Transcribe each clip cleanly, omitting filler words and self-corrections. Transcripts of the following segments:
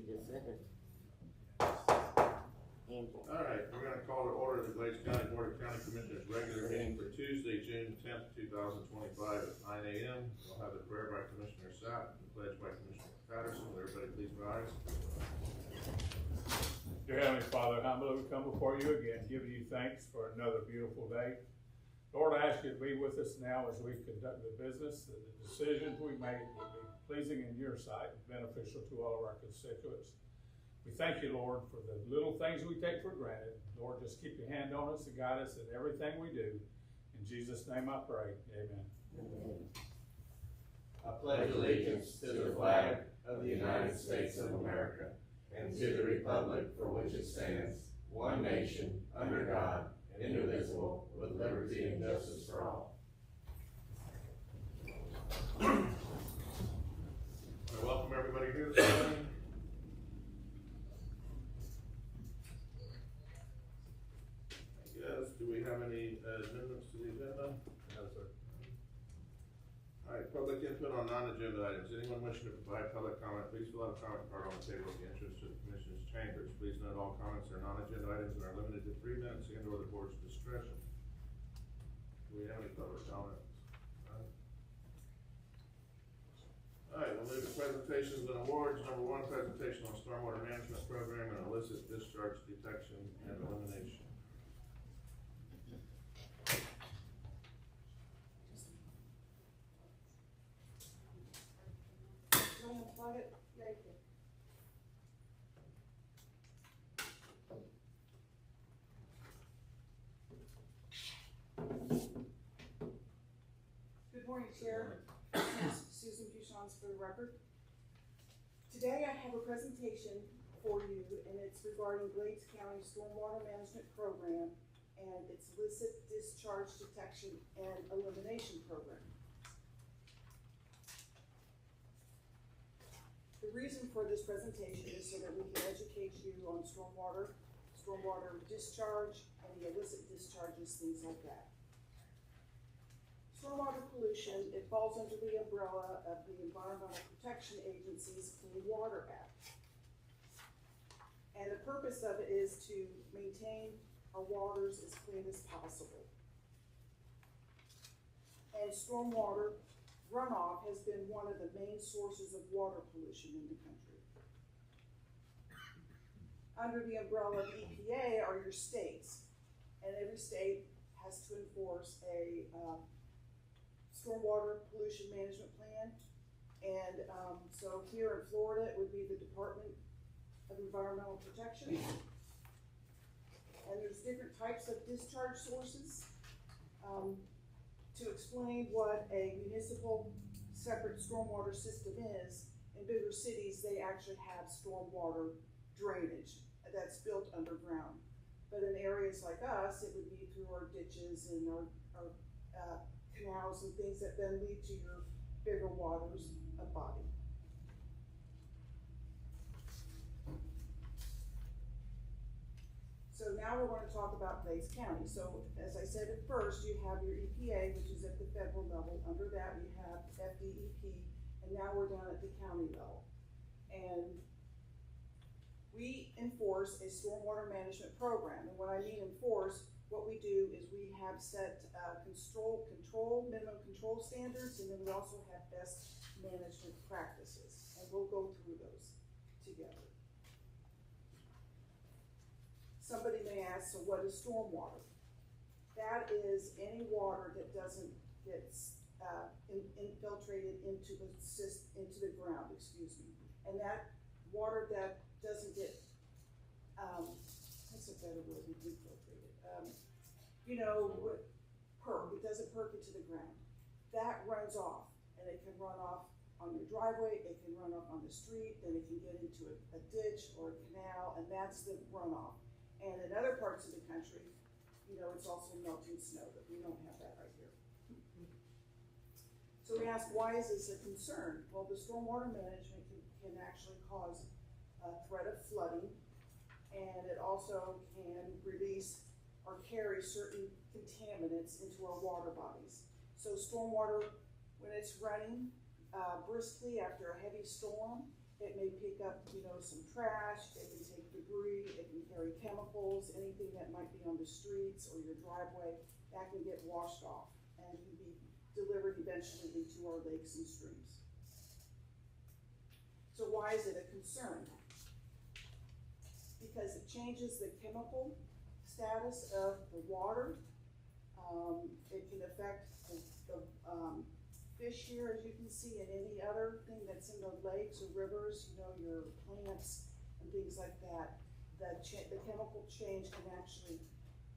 just said it. Andrew. All right, we're gonna call to order the Glades County Board of County Commissioners regular meeting for Tuesday, June 10th, 2025 at 9 a.m. We'll have the prayer by Commissioner Sapp, the pledge by Commissioner Patterson. Will everybody please rise? Dear Heavenly Father, humbly we come before you again, giving you thanks for another beautiful day. Lord, I ask you to be with us now as we conduct the business, that the decisions we make will be pleasing in your sight and beneficial to all of our constituents. We thank you, Lord, for the little things we take for granted. Lord, just keep your hand on us and guide us in everything we do. In Jesus' name I pray, amen. Amen. I pledge allegiance to the flag of the United States of America and to the republic for which it stands, one nation, under God, indivisible, with liberty and justice for all. I welcome everybody here this morning. Yes, do we have any amendments to the agenda? No, sir. All right, public input on non-agenda items. Anyone wishing to provide public comment, please fill out a comment card on the table at the entrance to the Commissioners' chambers. Please note all comments are non-agenda items and are limited to 3 minutes and or the board's discretion. Do we have any public comments? All right, we'll move to presentations and awards. Number 1, presentation on stormwater management program and illicit discharge detection and elimination. Unplug it. Yeah, you can. Good morning, Chair. Susan Buchons for the record. Today I have a presentation for you, and it's regarding Glades County Stormwater Management Program and its illicit discharge detection and elimination program. The reason for this presentation is so that we can educate you on stormwater discharge, any illicit discharges, things like that. Stormwater pollution, it falls under the umbrella of the Environmental Protection Agency's Clean Water Act. And the purpose of it is to maintain our waters as clean as possible. And stormwater runoff has been one of the main sources of water pollution in the country. Under the umbrella of EPA are your states, and every state has to enforce a stormwater pollution management plan. And so here in Florida, it would be the Department of Environmental Protection. And there's different types of discharge sources. To explain what a municipal separate stormwater system is, in bigger cities, they actually have stormwater drainage that's built underground. But in areas like us, it would be through our ditches and our canals and things that then lead to your bigger waters of body. So now we're going to talk about Glades County. So as I said at first, you have your EPA, which is at the federal level. Under that, we have FDEP, and now we're down at the county level. And we enforce a stormwater management program. And when I mean enforce, what we do is we have set minimum control standards, and then we also have best management practices. And we'll go through those together. Somebody may ask, so what is stormwater? That is any water that doesn't get infiltrated into the ground, and that water that doesn't get, what's a better word than infiltrated? It doesn't perk into the ground. That runs off, and it can run off on your driveway, it can run off on the street, then it can get into a ditch or a canal, and that's the runoff. And in other parts of the country, it's also melting snow, but we don't have that right here. So we ask, why is this a concern? Well, the stormwater management can actually cause a threat of flooding, and it also can release or carry certain contaminants into our water bodies. So stormwater, when it's running briskly after a heavy storm, it may pick up, some trash, it can take debris, it can carry chemicals, anything that might be on the streets or your driveway, that can get washed off and can be delivered eventually into our lakes and streams. So why is it a concern? Because it changes the chemical status of the water. It can affect the fish here, as you can see, and any other thing that's in the lakes or rivers, you know, your plants and things like that. The chemical change can actually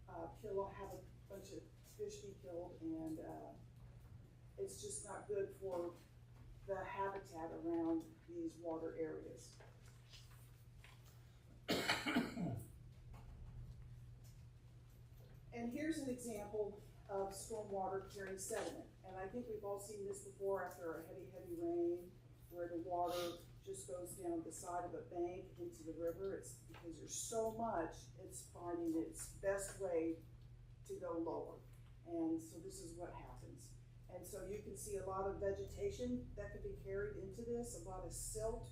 have a bunch of fish be killed, and it's just not good for the habitat around these water areas. And here's an example of stormwater carrying sediment. And I think we've all seen this before after a heavy rain, where the water just goes down the side of a bank into the river. It's because there's so much, it's finding its best way to go lower. And so this is what happens. And so you can see a lot of vegetation that could be carried into this, a lot of silt.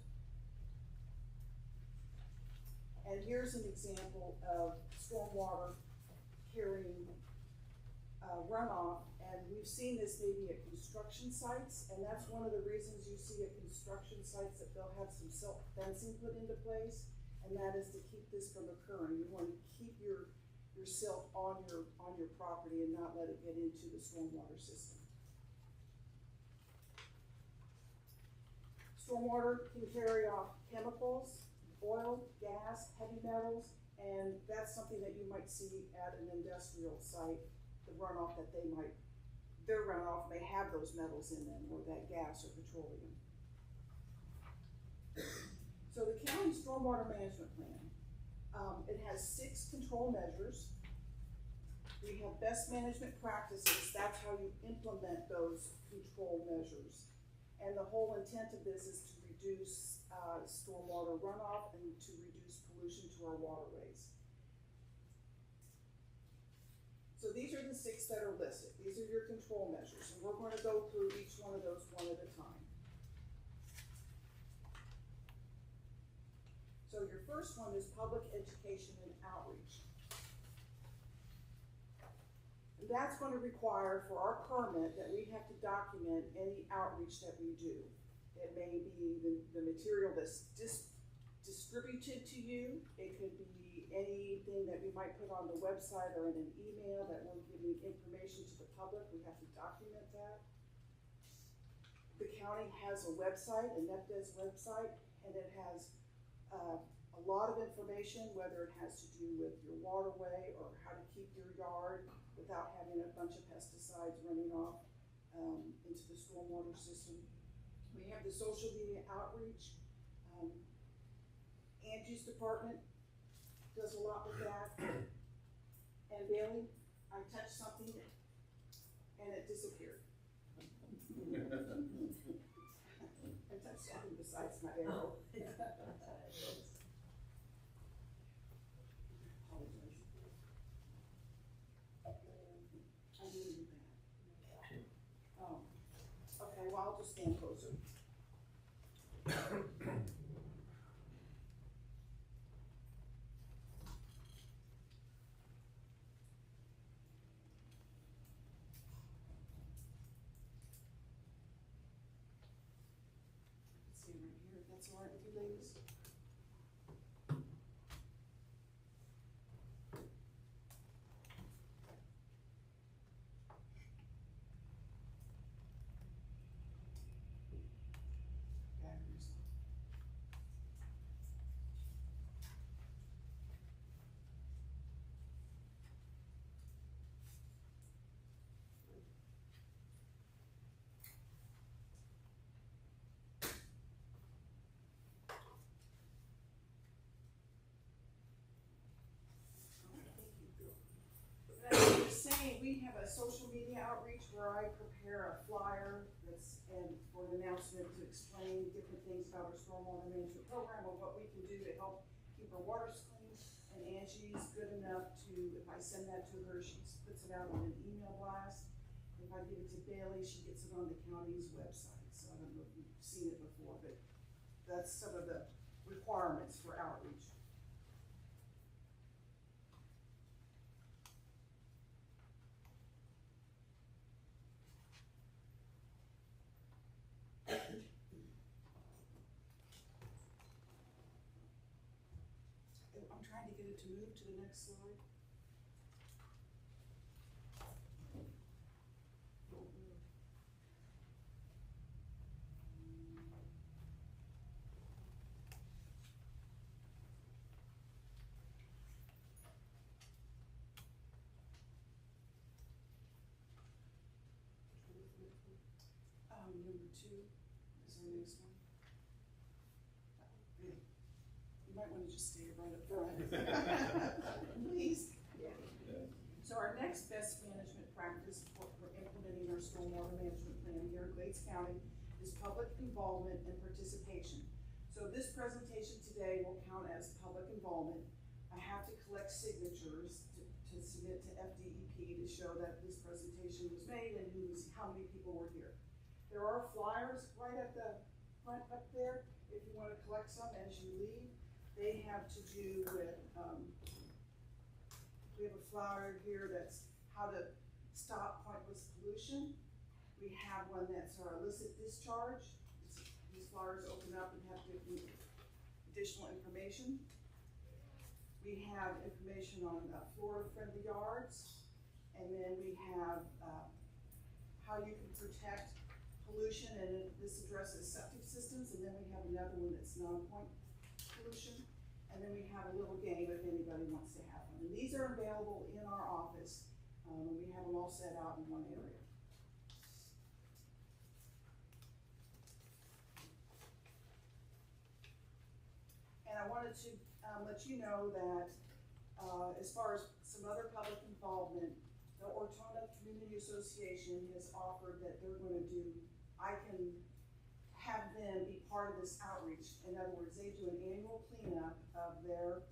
And here's an example of stormwater carrying runoff, and we've seen this maybe at construction sites, and that's one of the reasons you see at construction sites that they'll have some silt fencing put into place, and that is to keep this from occurring. You want to keep your silt on your property and not let it get into the stormwater system. Stormwater can carry off chemicals, oil, gas, heavy metals, and that's something that you might see at an industrial site, the runoff that their runoff may have those metals in them, or that gas or petroleum. So the county stormwater management plan, it has 6 control measures. We have best management practices. That's how you implement those control measures. And the whole intent of this is to reduce stormwater runoff and to reduce pollution to our waterways. So these are the 6 that are listed. These are your control measures, and we're going to go through each one of those one at a time. So your first one is public education and outreach. And that's going to require for our permit that we have to document any outreach that we do. It may be the material that's distributed to you. It could be anything that we might put on the website or in an email that we're giving information to the public. We have to document that. The county has a website, a NEPDES website, and it has a lot of information, whether it has to do with your waterway or how to keep your yard without having a bunch of pesticides running off into the stormwater system. We have the social media outreach. Angie's department does a lot with that. And Bailey, I touched something and it disappeared. I touched something besides my arrow. I needed that. Oh, okay, well, I'll just stand closer. That's all right with you ladies? Batteries. We have a social media outreach where I prepare a flyer for an announcement to explain different things about our stormwater management program or what we can do to help keep our waters clean. And Angie's good enough to, if I send that to her, she puts it out on an email blast. If I give it to Bailey, she gets it on the county's website. So I don't know if you've seen it before, but that's some of the requirements for I'm trying to get it to move to the next slide. Number 2 is our next one. Yeah. You might want to just stay right up front. Please. Yeah. So our next best management practice for implementing our stormwater management plan here in Glades County is public involvement and participation. So this presentation today will count as public involvement. I have to collect signatures to submit to FDEP to show that this presentation was made and how many people were here. There are flyers right at the front up there if you want to collect some as you leave. They have to do with, we have a flyer here that's how to stop pointless pollution. We have one that's our illicit discharge. These flyers open up and have additional information. We have information on Florida-friendly yards. And then we have how you can protect pollution, and this addresses septic systems, and then we have another one that's non-point pollution, and then we have a little game if anybody wants to have one. And these are available in our office, and we have them all set out in one area. And I wanted to let you know that as far as some other public involvement, the Ortona Community Association has offered that they're going to do, I can have them be part of this outreach. In other words, they do an annual cleanup of their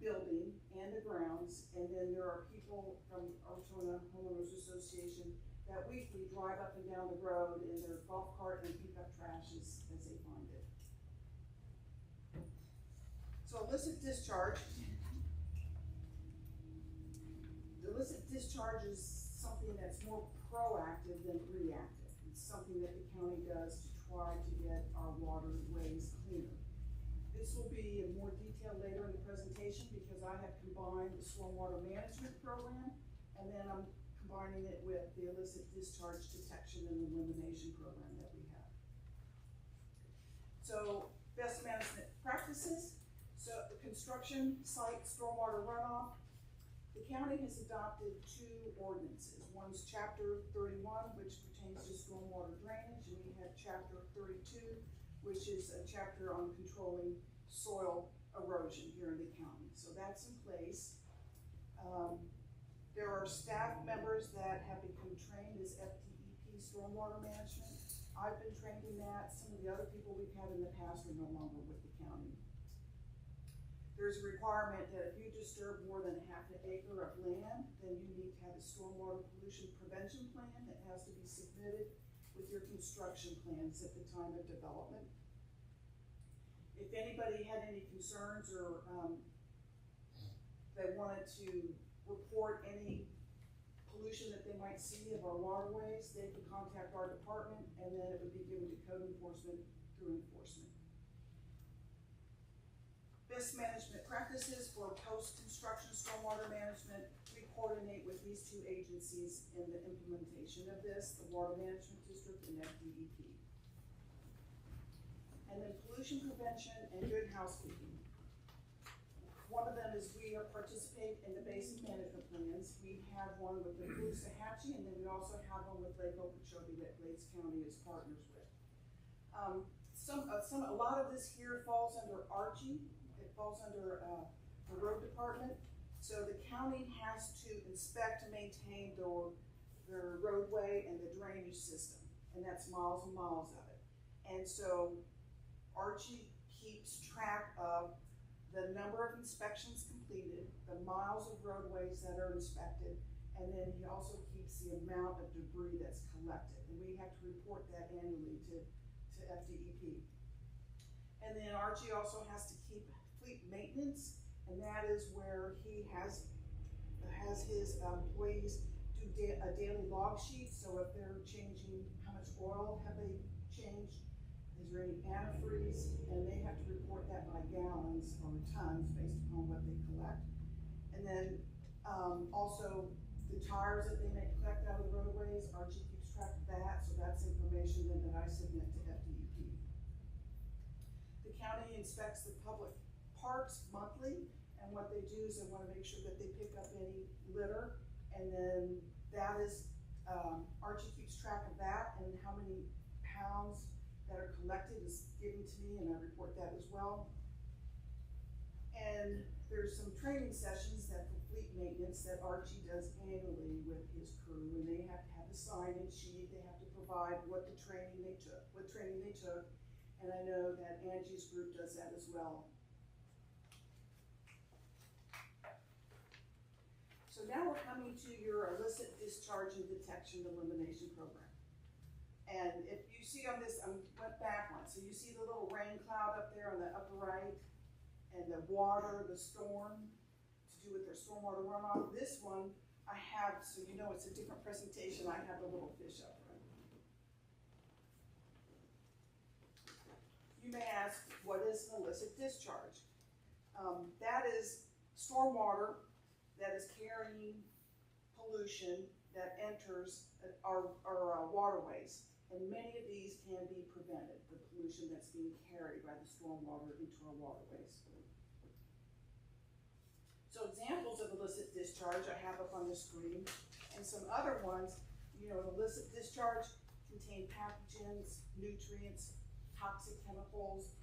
building and the grounds, and then there are people from Ortona Homeowners Association that weekly drive up and down the road in their golf cart and pick up trash as they find it. So illicit discharge. The illicit discharge is something that's more proactive than reactive. It's something that the county does to try to get our waterways cleaner. This will be in more detail later in the presentation because I have combined the stormwater management program and then I'm combining it with the illicit discharge detection and elimination program that we have. So best management practices. So the construction site stormwater runoff. The county has adopted 2 ordinances. One's Chapter 31, which pertains to stormwater drainage, and we have Chapter 32, which is a chapter on controlling soil erosion here in the county. So that's in place. There are staff members that have become trained as FDEP stormwater management. I've been trained in that. Some of the other people we've had in the past are no longer with the county. There's a requirement that if you disturb more than half an acre of land, then you need to have a stormwater pollution prevention plan that has to be submitted with your construction plans at the time of development. If anybody had any concerns or they wanted to report any pollution that they might see of our waterways, they could contact our department and then it would be given to code enforcement through enforcement. Best management practices for post-construction stormwater management. We coordinate with these 2 agencies in the implementation of this, the Water Management District and FDEP. And then pollution prevention and good housekeeping. One of them is we participate in the basin management plans. We have one with the Waxahachie, and then we also have one with Lake Okeechobee that Glades County is partners with. A lot of this here falls under Archie. It falls under the road department. So the county has to inspect and maintain their roadway and the drainage system. And that's miles and miles of it. And so Archie keeps track of the number of inspections completed, the miles of roadways that are inspected, and then he also keeps the amount of debris that's collected. And we have to report that annually to FDEP. And then Archie also has to keep fleet maintenance, and that is where he has his employees do a daily log sheet. So if they're changing, how much oil have they changed? is there any antifreeze, and they have to report that by gallons or tons based upon what they collect. And then, also the tires that they may collect out of the roadways, Archie keeps track of that, so that's information then that I submit to FDEP. The county inspects the public parks monthly, and what they do is they wanna make sure that they pick up any litter, and then that is, Archie keeps track of that, and how many pounds that are collected is given to me, and I report that as well. And there's some training sessions that for fleet maintenance that Archie does annually with his crew, and they have to have a sign-in sheet, they have to provide what training they took, and I know that Angie's group does that as well. So now we're coming to your illicit discharge and detection elimination program. And if you see on this, I went back one, so you see the little rain cloud up there on the upper right, and the water, the storm, to do with their stormwater runoff. This one I have, so you know it's a different presentation, I have a little fish up front. You may ask, what is an illicit discharge? That is stormwater that is carrying pollution that enters our waterways. And many of these can be prevented, the pollution that's being carried by the stormwater into our waterways. So examples of illicit discharge I have up on the screen, and some other ones, you know, illicit discharge contain pathogens, nutrients, toxic chemicals.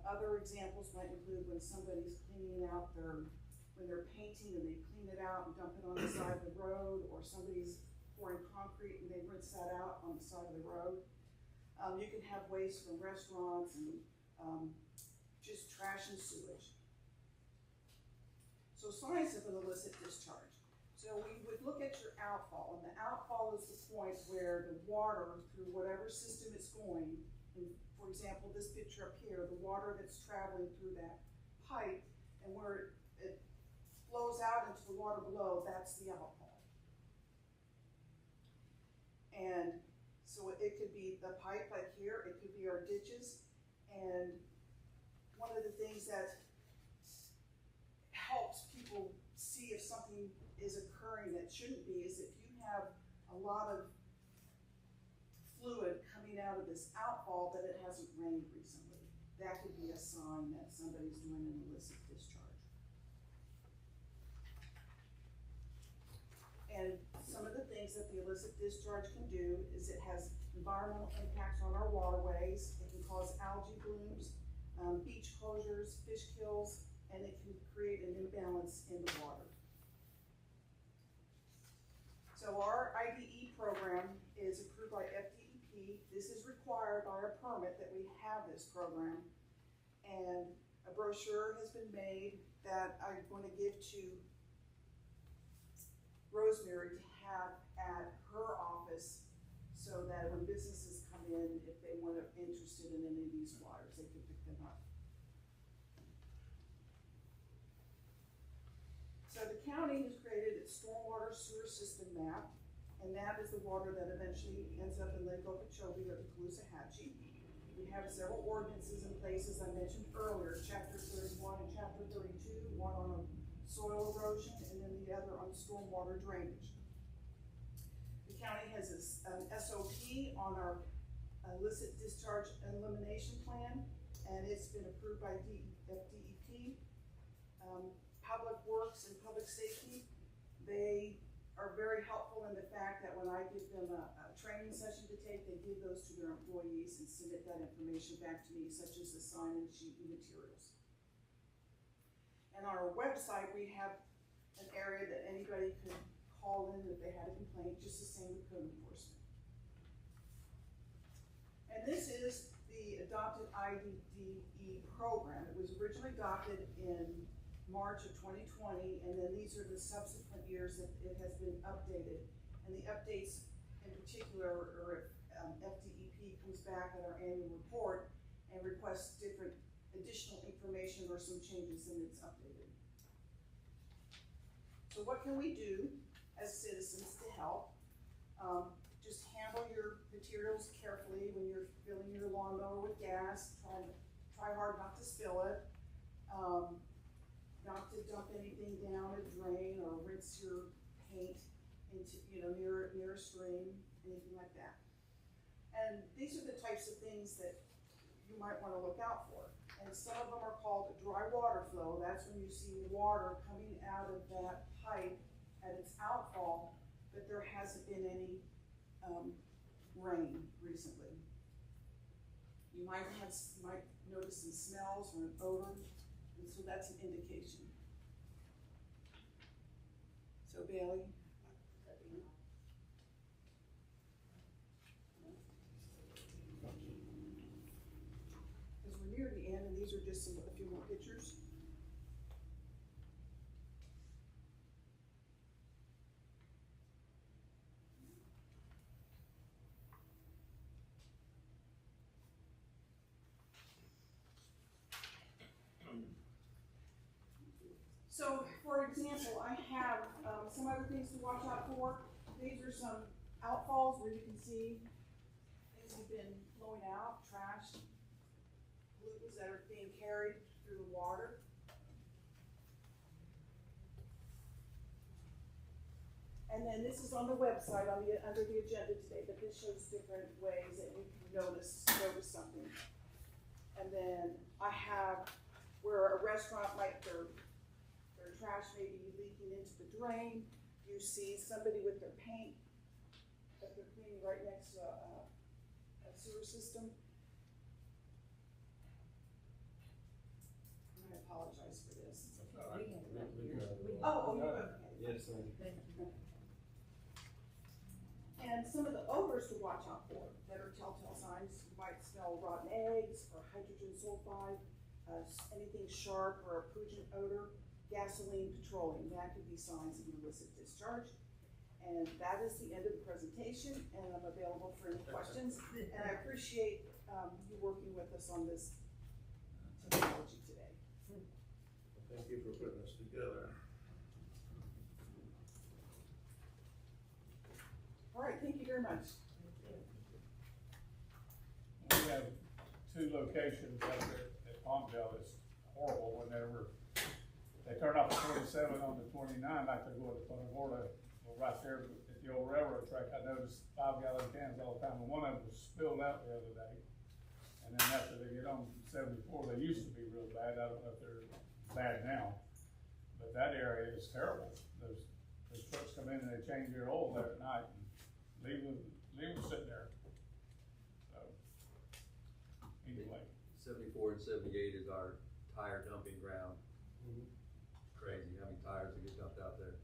Other examples might include when somebody's cleaning out when they're painting and they clean it out and dump it on the side of the road, or somebody's pouring concrete and they rinse that out on the side of the road. You can have waste from restaurants and just trash and sewage. So signs of an illicit discharge. So we would look at your outfall, and the outfall is the point where the water, through whatever system it's going, and for example, this picture up here, the water that's traveling through that pipe, and where it flows out into the water below, that's the outfall. And so it could be the pipe like here, it could be our ditches, and one of the things that helps people see if something is occurring that shouldn't be is if you have a lot of fluid coming out of this outfall that it hasn't rained recently. That could be a sign that somebody's doing an illicit discharge. And some of the things that the illicit discharge can do is it has environmental impacts on our waterways. It can cause algae blooms, beach closures, fish kills, and it can create an imbalance in the water. So our IDE program is approved by FDEP. This is required by our permit that we have this program. And a brochure has been made that I'm going to give to Rosemary to have at her office, so that when businesses come in, if they were interested in any of these waters, they could pick them up. So the county has created its stormwater sewer system map, and that is the water that eventually ends up in Lake Okeechobee or the Caloosahatchee. We have several ordinances in place, as I mentioned earlier, chapter 31 and chapter 32, one on soil erosion and then the other on stormwater drainage. The county has an SOP on our illicit discharge elimination plan, and it's been approved by FDEP. Public Works and Public Safety, they are very helpful in the fact that when I give them a training session to take, they give those to their employees and submit that information back to me, such as the sign-in sheet and materials. And on our website, we have an area that anybody could call in if they had a complaint, just the same with code enforcement. And this is the adopted IDE program. It was originally adopted in March of 2020, and then these are the subsequent years that it has been updated. And the updates in particular, or if FDEP comes back at our annual report and requests different additional information or some changes, and it's updated. So what can we do as citizens to help? just handle your materials carefully when you're filling your lawnmower with gas. Try hard not to spill it. Not to dump anything down a drain or rinse your paint into, near a stream, anything like that. And these are the types of things that you might want to look out for. And some of them are called dry water flow. That's when you see water coming out of that pipe at its outfall, but there hasn't been any rain recently. You might notice some smells or an odor, and so that's an indication. So Bailey, because we're near the end, and these are just a few more pictures. So, for example, I have some other things to watch out for. These are some outfalls where you can see things have been blowing out, trash, pollutants that are being carried through the water. And then this is on the website under the agenda today, but this shows different ways that you can notice something. And then I have where a restaurant might their trash may be leaking into the drain. You see somebody with their paint that they're cleaning right next to a sewer system. I apologize for this. That's all right. Oh, you have. Yes, sir. And some of the odors to watch out for that are telltale signs. You might smell rotten eggs or hydrogen sulfide, anything sharp or a pungent odor, gasoline, petroleum. That could be signs of an illicit discharge. And that is the end of the presentation, and I'm available for any questions. And I appreciate you working with us on this technology today. Thank you for putting this together. All right, thank you very much. We have two locations out there at Palmdale. It's horrible whenever they turn off the 27 on the 29 like they're going to Punta Gorda. Well, right there at the old railroad track, I noticed 5-gallon cans all the time, and one of them was spilled out the other day. And then after they get on 74, they used to be real bad. I don't know if they're bad now, but that area is terrible. Those trucks come in and they change their oil there at night and leave them sitting there. So, anyway. 74 and 78 is our tire dumping ground. Crazy how many tires that get dumped out there.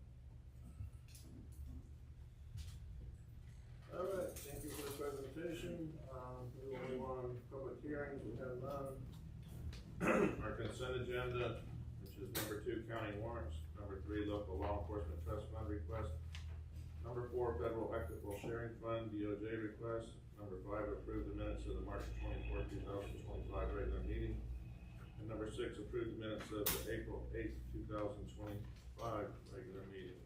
All right, thank you for the presentation. We will move on to public hearings. We have none. Our consent agenda, which is number 2, county warrants. Number 3, local law enforcement trust fund request. Number 4, federal equitable sharing fund, DOJ request. Number 5, approve the minutes of the March 24, 2025 regular meeting. And number 6, approve the minutes of the April 8, 2025 regular meeting.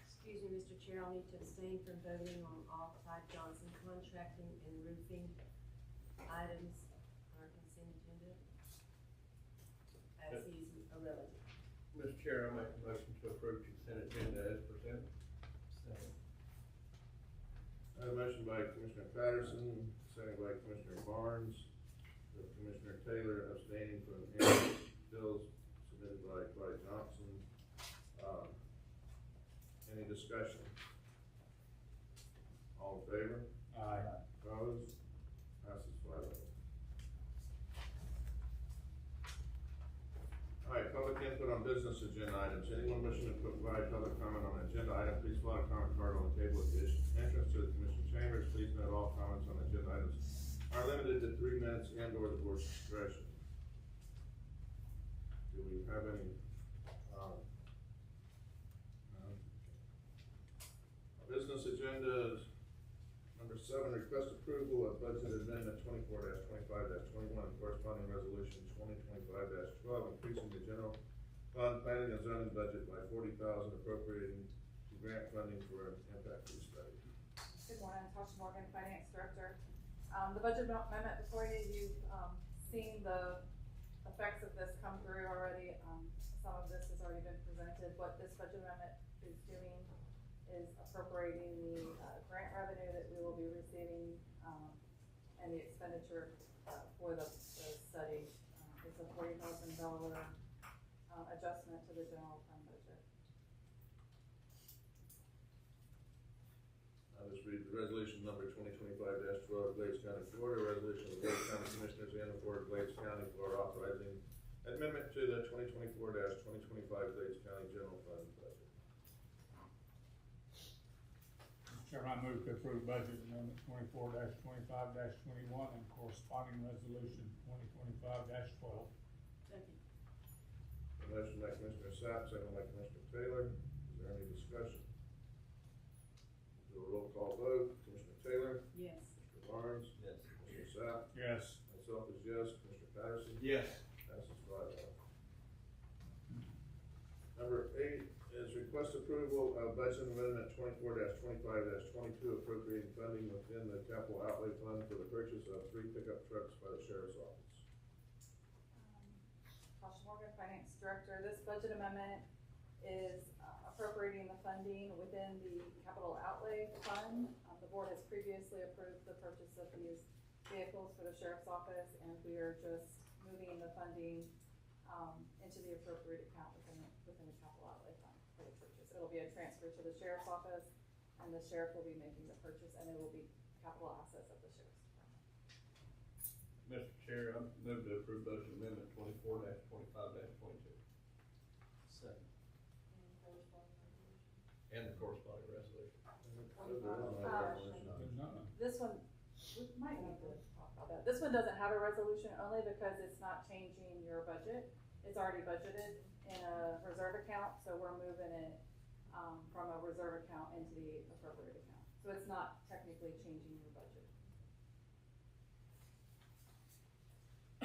Excuse me, Mr. Chair, I'll need to abstain from voting on all Clyde Johnson contracting and roofing items on our consent agenda, as he's irrelevant. Mr. Chair, I make a motion to approve consent agenda as presented. I have a motion by Commissioner Patterson, second by Commissioner Barnes, with Commissioner Taylor abstaining from any bills submitted by Clyde Johnson. Any discussion? All in favor? Aye. Opposed? Passes 5-0. All right, public input on business agenda items. Anyone wishing to provide public comment on an agenda item, please fill out a comment card on the table at the entrance to the commission chambers. Please note all comments on agenda items are limited to 3 minutes and/or the board's discretion. Do we have any? Business agenda is number 7, request approval of budget amendment 24-25-21 and corresponding resolution 2025-12, increasing the general fund planning and zoning budget by $40,000, appropriating to grant funding for an impact fee study. Good morning, Tasha Morgan, Finance Director. The budget amendment before you, you've, seen the effects of this come through already. Some of this has already been presented. What this budget amendment is doing is appropriating the, grant revenue that we will be receiving, and the expenditure, for the study. It's a $40,000, adjustment to the general fund budget. I'll just read the resolution number 2025-12, Glades County, Florida, resolution of the Glades County Commissioners and the Board of Glades County, Florida, authorizing amendment to the 2024-2025 Glades County General Fund budget. Mr. Chairman, I move to approve budget amendment 24-25-21 and corresponding resolution 2025-12. Second. A motion by Commissioner Sapp, second by Commissioner Taylor. Is there any discussion? Do a roll call vote. Commissioner Taylor? Yes. Mr. Barnes? Yes. Commissioner Sapp? Yes. Myself is yes. Commissioner Patterson? Yes. Passes 5-0. Number 8 is request approval of budget amendment 24-25-22 appropriating funding within the capital outlay fund for the purchase of 3 pickup trucks by the sheriff's office. Tasha Morgan, Finance Director. This budget amendment is appropriating the funding within the capital outlay fund. The board has previously approved the purchase of these vehicles for the sheriff's office, and we are just moving the funding into the appropriate account within the capital outlay fund for the purchase. It'll be a transfer to the sheriff's office, and the sheriff will be making the purchase, and it will be capital assets of the sheriff's department. Mr. Chair, I move to approve budget amendment 24-25-22. Second. And the corresponding resolution. There's none. This one, we might need to talk about that. This one doesn't have a resolution only because it's not changing your budget. It's already budgeted in a reserve account, so we're moving it, from a reserve account into the appropriate account. So it's not technically changing your budget.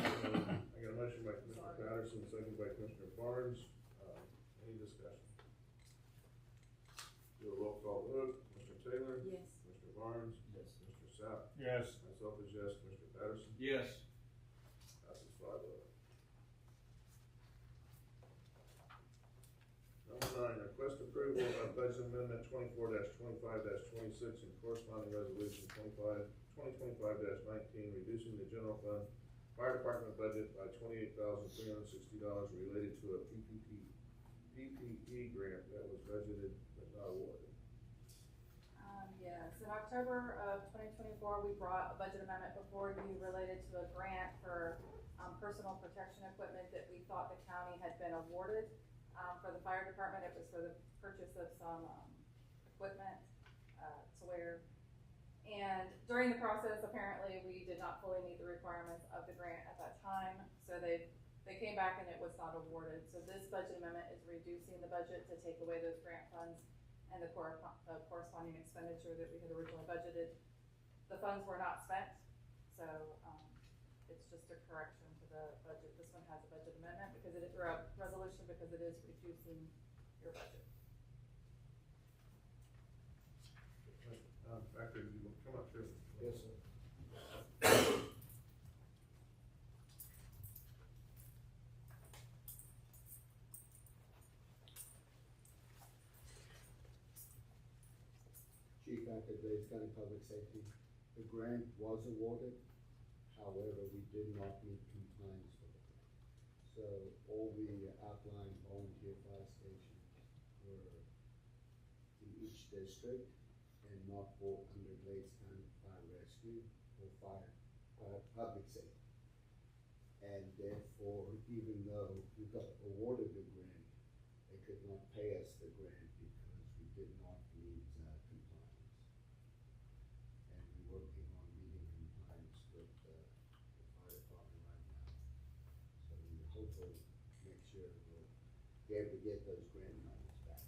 I got a motion by Commissioner Patterson, second by Commissioner Barnes. Any discussion? Do a roll call vote. Commissioner Taylor? Yes. Commissioner Barnes? Yes. Mr. Sapp? Yes. Myself is yes. Commissioner Patterson? Yes. Passes 5-0. Number 9, request approval of budget amendment 24-25-26 and corresponding resolution 2025-19, reducing the general fund fire department budget by $28,360 related to a PPE grant that was budgeted but not awarded. Yes, in October of 2024, we brought a budget amendment before you related to a grant for personal protection equipment that we thought the county had been awarded. For the fire department, it was for the purchase of some equipment to wear. And during the process, apparently, we did not fully meet the requirements of the grant at that time. So they came back and it was not awarded. So this budget amendment is reducing the budget to take away those grant funds and the corresponding expenditure that we had originally budgeted. The funds were not spent, so it's just a correction to the budget. This one has a budget amendment because it is, or a resolution because it is reducing your budget. Factor, you will come up here. Yes, sir. Chief Actor, Glades County Public Safety. The grant was awarded, however, we did not meet compliance for the grant. So all the outlying volunteer fire stations were in each district and not brought under Glades County Fire Rescue or public safety. And therefore, even though we got awarded the grant, they could not pay us the grant because we did not meet compliance. And we're working on meeting compliance with the fire department right now. So we hopefully next year we'll be able to get those grant monies back.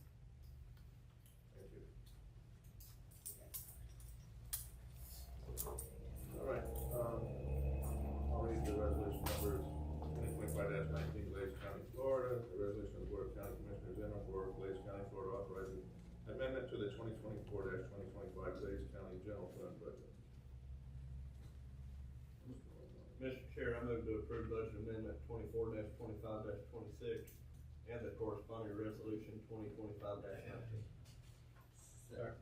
Thank you. All right, I'll read the resolution number 2025-19, Glades County, Florida. The resolution of the Board of County Commissioners in the Board of Glades County, Florida, authorizing Amendment to the 2024-2025 Glades County General Fund budget. Mr. Chair, I move to approve budget amendment 24-25-26 and the corresponding resolution 2025-19. Second.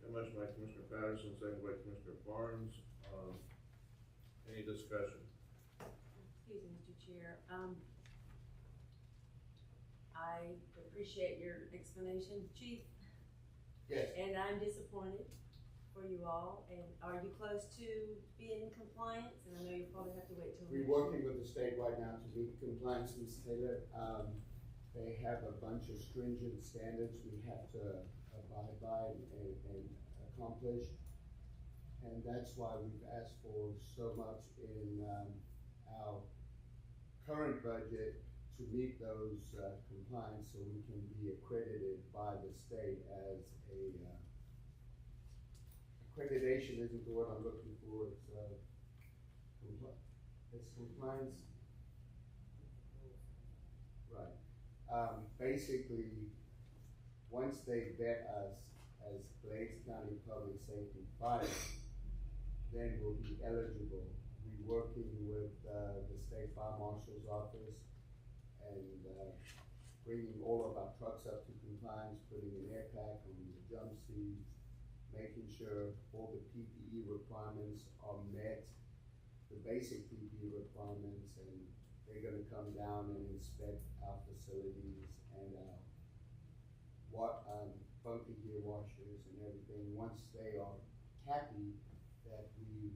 Got a motion by Commissioner Patterson, second by Commissioner Barnes. Any discussion? Excuse me, Mr. Chair, I appreciate your explanation, Chief, Yes. and I'm disappointed for you all, and are you close to being in compliance? And I know you probably have to wait till. We're working with the state right now to meet compliance, Ms. Taylor. They have a bunch of stringent standards we have to abide by and accomplish. And that's why we've asked for so much in, our current budget to meet those, compliance, so we can be accredited by the state as a, accreditation isn't the word I'm looking for, it's compliance. Right. Basically, once they vet us as Glades County Public Safety Fire, then we'll be eligible. We're working with, the State Fire Marshal's office and, bringing all of our trucks up to compliance, putting an air pack on the jump seats, making sure all the PPE requirements are met, the basic PPE requirements, and they're gonna come down and inspect our facilities and bunker gear washers and everything. Once they are happy that we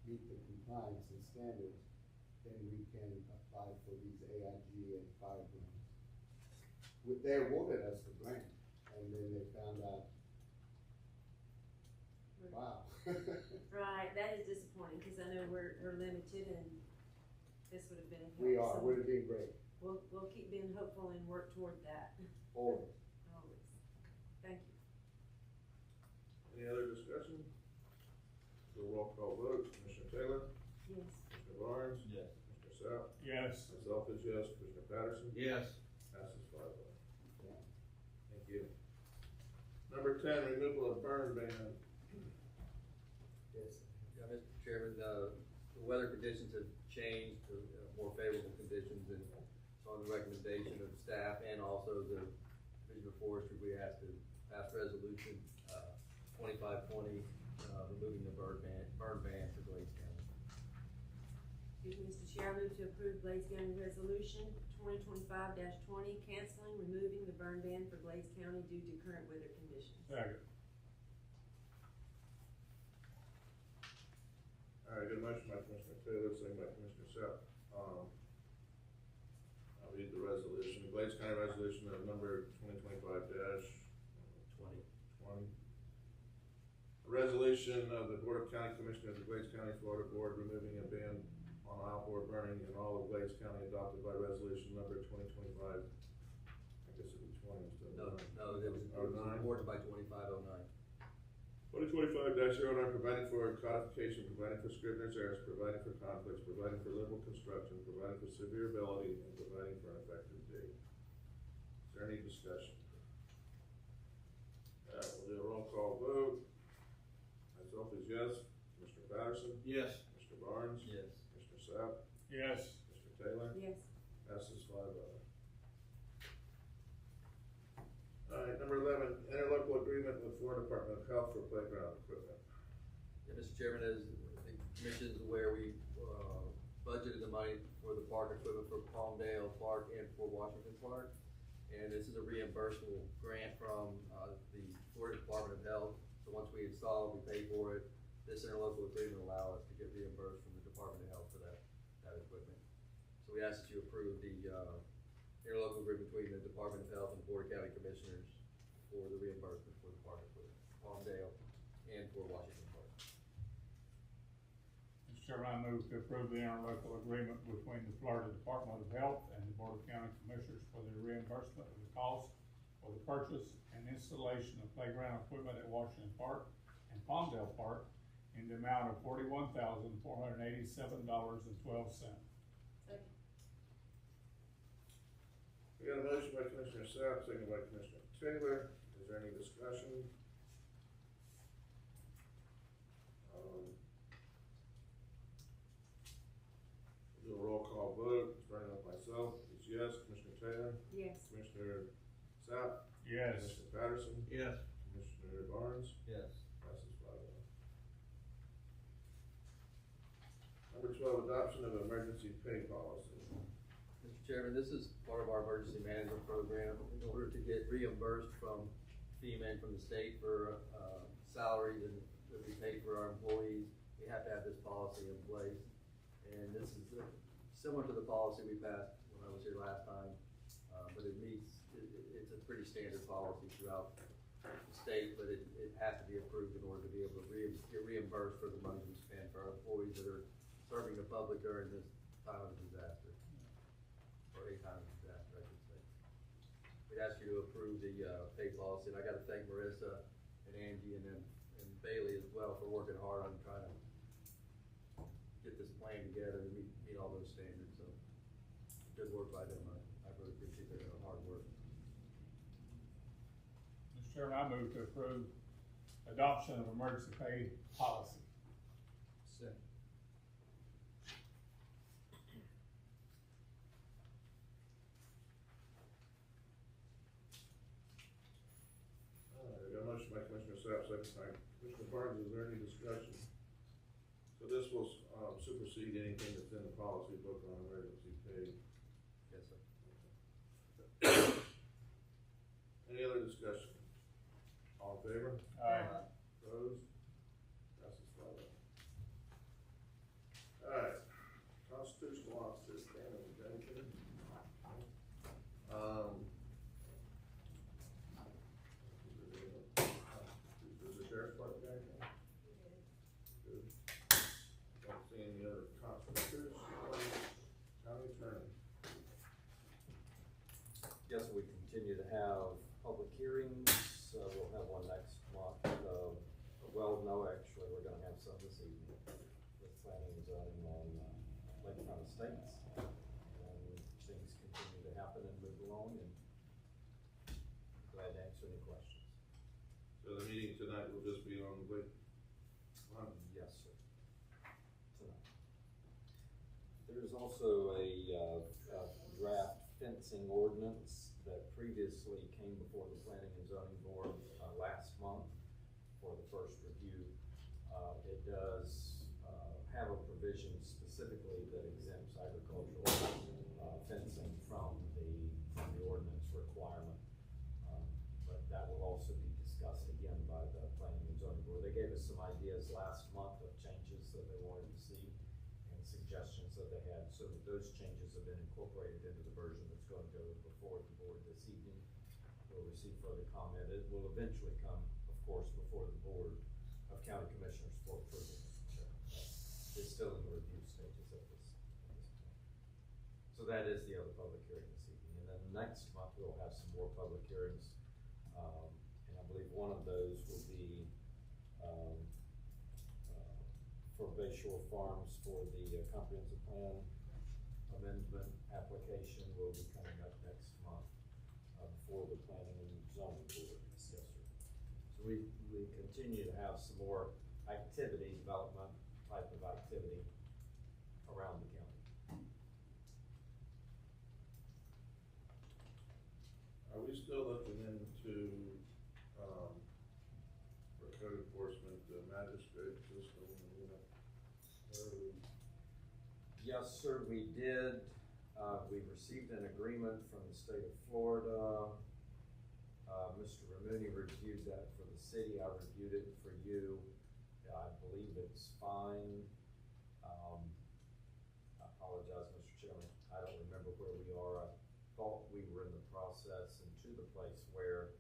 meet the compliance and standards, then we can apply for these AIG and fire grants. They awarded us the grant, and then they found out, wow. Right, that is disappointing, cause I know we're limited and this would have been. We are, so would have been great, We'll keep being hopeful and work toward that, always. always. Thank you. Any other discussion? Do a roll call vote. Commissioner Taylor? Yes. Commissioner Barnes? Yes. Commissioner Sapp? Yes. Myself is yes. Commissioner Patterson? Yes. Passes 5-0. Yeah. Thank you. Number 10, removal of burn ban. Yes. Yeah, Mr. Chairman, the weather conditions have changed to more favorable conditions, and so on the recommendation of staff and also the Division of Forestry, we asked to pass resolution, 2520, removing the burn ban for Glades County. Excuse me, Mr. Chair, I move to approve Glades County Resolution 2025-20, canceling, removing the burn ban for Glades County due to current weather conditions. Second. All right, good motion by Commissioner Taylor, second by Commissioner Sapp. I'll read the resolution. Glades County Resolution number 2025-20. A resolution of the Board of County Commissioners of Glades County, Florida Board, removing a ban on outdoor burning in all of Glades County, adopted by resolution number 2025. I guess it'd be 20 instead of 9. No, it was awarded by 2509. 2025-09, providing for codification, providing for scrivener's errors, providing for conflicts, providing for liberal construction, providing for severability, and providing for an effective date. Is there any discussion? We'll do a roll call vote. Myself is yes. Commissioner Patterson? Yes. Mr. Barnes? Yes. Mr. Sapp? Yes. Mr. Taylor? Yes. Passes 5-0. Alright, number 11, interlocal agreement with Florida Department of Health for playground equipment. Yeah, Mr. Chairman, as the commission is aware, we budgeted the money for the park equipment for Palmdale Park and for Washington Park. And this is a reimbursable grant from the Florida Department of Health. So once we install it, we pay for it. This interlocal agreement will allow us to get reimbursed from the Department of Health for that equipment. So we ask that you approve the interlocal agreement between the Department of Health and the Board of County Commissioners for the reimbursement for the park equipment, Palmdale and for Washington Park. Mr. Chairman, I move to approve the interlocal agreement between the Florida Department of Health and the Board of County Commissioners for the reimbursement of the cost for the purchase and installation of playground equipment at Washington Park and Palmdale Park in the amount of $41,487.12. Second. We got a motion by Commissioner Commissioner Sapp, second by Commissioner Taylor. Is there any discussion? We'll do a roll call vote, starting with myself, it's yes. Commissioner Taylor? Yes. Commissioner Sapp? Yes. Commissioner Patterson? Yes. Commissioner Barnes? Yes. Passes 5-0. Number 12, adoption of emergency pay policy. Mr. Chairman, this is part of our emergency management program. In order to get reimbursed from FEMA and from the state for, salaries and that we pay for our employees, we have to have this policy in place. And this is similar to the policy we passed when I was here last time, but it's a pretty standard policy throughout the state, but it has to be approved in order to be able to get reimbursed for the money we spend for our employees that are serving the public during this time of disaster. Or a time of disaster, I should say. We'd ask you to approve the, pay policy, and I gotta thank Marissa and Angie and Bailey as well for working hard on trying to get this plan together and meet all those standards, so good work by them, I really appreciate their hard work. Mr. Chairman, I move to approve adoption of emergency pay policy. Second. We got a motion by Commissioner Sapp, second by Commissioner Barnes. Is there any discussion? So this will, supersede anything that's in the policy book on emergency pay. Yes, sir. Any other discussion? All in favor? Aye. Opposed? Passes 5-0. Alright, constitutional officer, Shannon Duncan. Does the sheriff's department got anything? Good. Don't see any other constables. County attorney. Yes, we continue to have public hearings, we'll have one next month, well, no, actually, we're gonna have some this evening with planning and zoning on, Lakefront Estates. And things continue to happen and move along, and glad to answer any questions. So the meeting tonight will just be on the Yes, sir. Tonight. There's also a draft fencing ordinance that previously came before the Planning and Zoning Board last month for the first review. It does have a provision specifically that exempts agricultural fencing from the ordinance requirement. But that will also be discussed again by the Planning and Zoning Board. They gave us some ideas last month of changes that they wanted to see and suggestions that they had, so that those changes have been incorporated into the version that's going to go before the board this evening. We'll receive further comment. It will eventually come, of course, before the Board of County Commissioners for approval. It's still in the review stages at this point. So that is the other public hearing this evening. And then next month, we'll have some more public hearings. And I believe one of those will be for Bayshore Farms for the comprehensive plan amendment application will be coming up next month before the Planning and Zoning Board. Yes, sir. So we continue to have some more activity, development type of activity around the county. Are we still looking into, for code enforcement, the magistrate system? Yes, sir, we did. We received an agreement from the state of Florida. Mr. Ramuni reviewed that for the city. I reviewed it for you. I believe it's fine. I apologize, Mr. Chairman. I don't remember where we are. I thought we were in the process and to the place where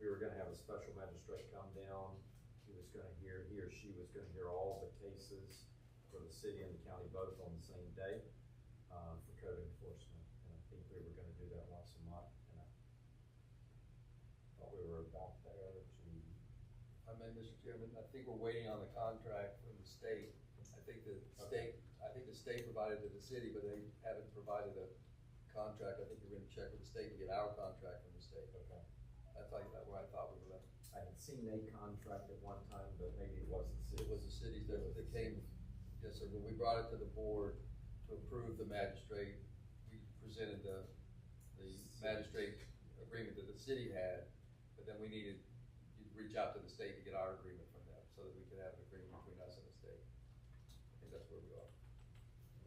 we were gonna have a special magistrate come down. He or she was gonna hear all the cases for the city and the county both on the same day, for code enforcement. And I think we were gonna do that once a month, and I thought we were about there to. Mr. Chairman, I think we're waiting on the contract from the state. I think the state provided to the city, but they haven't provided a contract, I think we're gonna check with the state to get our contract from the state. Okay. That's like, that where I thought we were left. I had seen a contract at one time, but maybe it wasn't. It was the cities that came, yes, sir, when we brought it to the board to approve the magistrate, we presented the magistrate agreement that the city had, but then we needed, to reach out to the state to get our agreement from them, so that we could have an agreement between us and the state. I think that's where we are.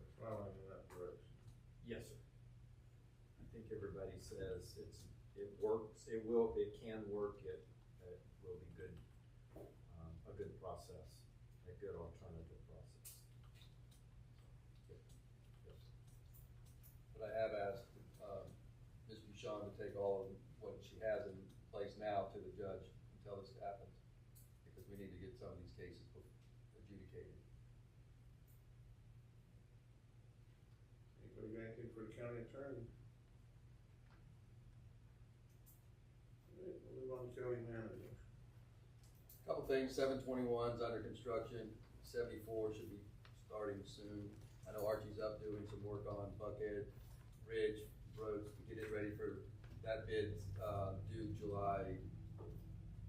We're following in that direction. Yes, sir. I think everybody says it works, it can work, it will be good, a good process, a good alternative process. Yes, sir. But I have asked, Ms. Bouchon to take all of what she has in place now to the judge until this happens, because we need to get some of these cases adjudicated. Anybody got anything for the county attorney? All right, we'll move on to county manager. Couple things, 721's under construction, 74 should be starting soon. I know Archie's up doing some work on Buckhead Ridge roads to get it ready for, that bid's due July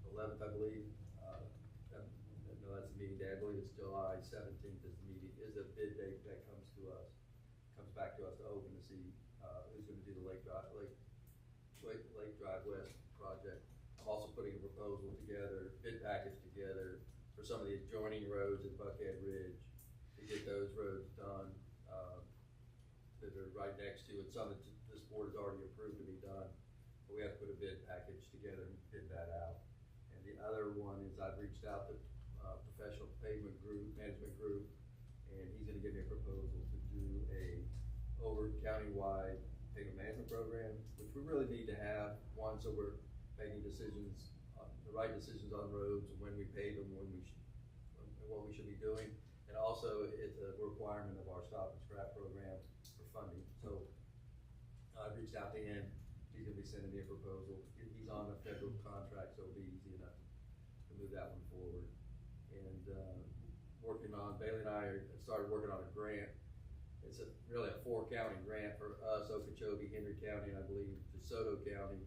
11th, I believe. No, that's the meeting day, I believe it's July 17th is the meeting, is the bid date that comes back to us to open to see who's gonna do the Lake Drive West project. I'm also putting a proposal together, bid package together for some of the adjoining roads at Buckhead Ridge to get those roads done, that are right next to it. Some that this board has already approved to be done, but we have to put a bid package together and bid that out. And the other one is I've reached out to Professional Pavement Group, Management Group, and he's gonna give me a proposal to do a countywide pavement management program, which we really need to have, one, so we're making decisions, the right decisions on roads, and when we pave them, when we should, and what we should be doing. And also, it's a requirement of our stop and scrap program for funding. So I reached out to him, he's gonna be sending me a proposal. He's on a federal contract, so it'll be easy enough to move that one forward. And Bailey and I started working on a grant. It's really a 4-county grant for us, Okeechobee, Henry County, and I believe DeSoto County.